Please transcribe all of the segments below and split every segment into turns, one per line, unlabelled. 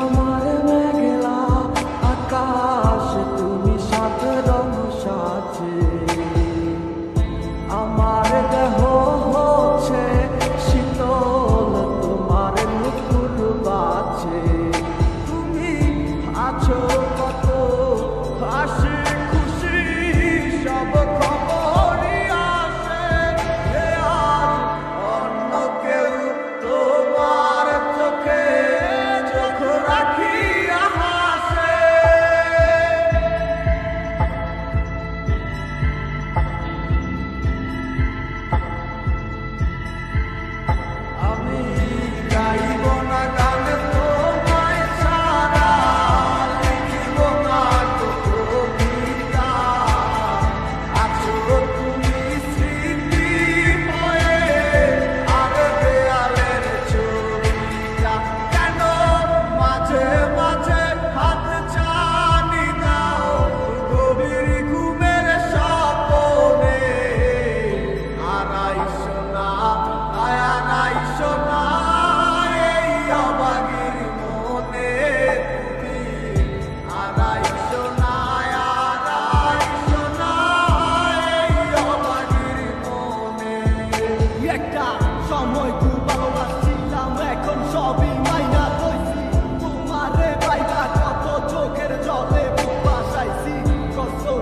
আমার মেঘলা আকাশ তুমি সাত রং সাজে আমার দেহ হচ্ছে শীতল তোমার নুপুর বাজে তুমি আছো কত হাসি খুশি সব খবরই আসে আর অন্য কেউ তোমার চোখে চোখ রাখিয়া হাসে আমি গাইব না গান তোমায় ছাড়া লিখিব না তো কবিতা আছো তুমি স্মৃতি হয়ে আর দেয়ালের ছবিটা কেন মাঝে মাঝে হাত ছানি দাও গভীর ঘুমের স্বপ্নে আর আইসো না আয়ার আইসো না এই অবাগির মনে তুমি আর আইসো না এই অবাগির মনে
একটা সময় খুব ভালোবাসছিলাম এখন সবই মাইনা কইছি তোমারে পাইলা কত চোখের জলে বুক বাসাইছি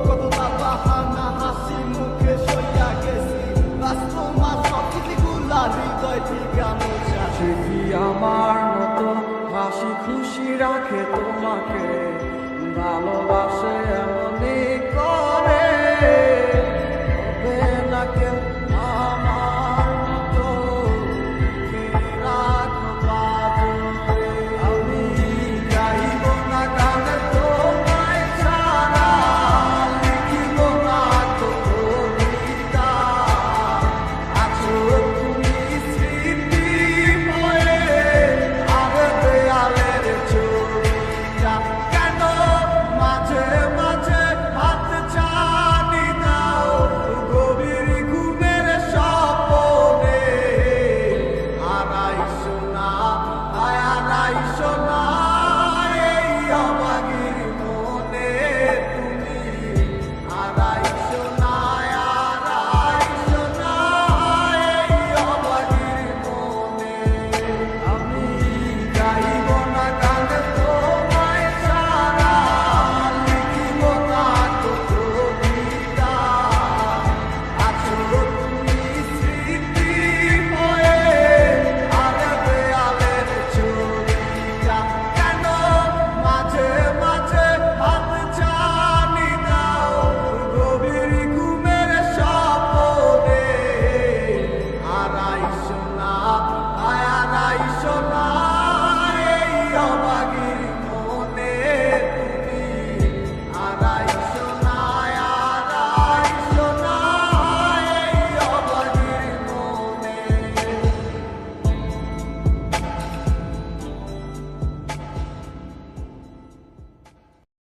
কত বাহানা হাসি মুখে সইয়া গেছি বাস তোমার সবকিছুগুলা হৃদয় থেকে মোছা
সে কি আমার মতো হাসি খুশি রাখে তোমাকে ভালোবাসা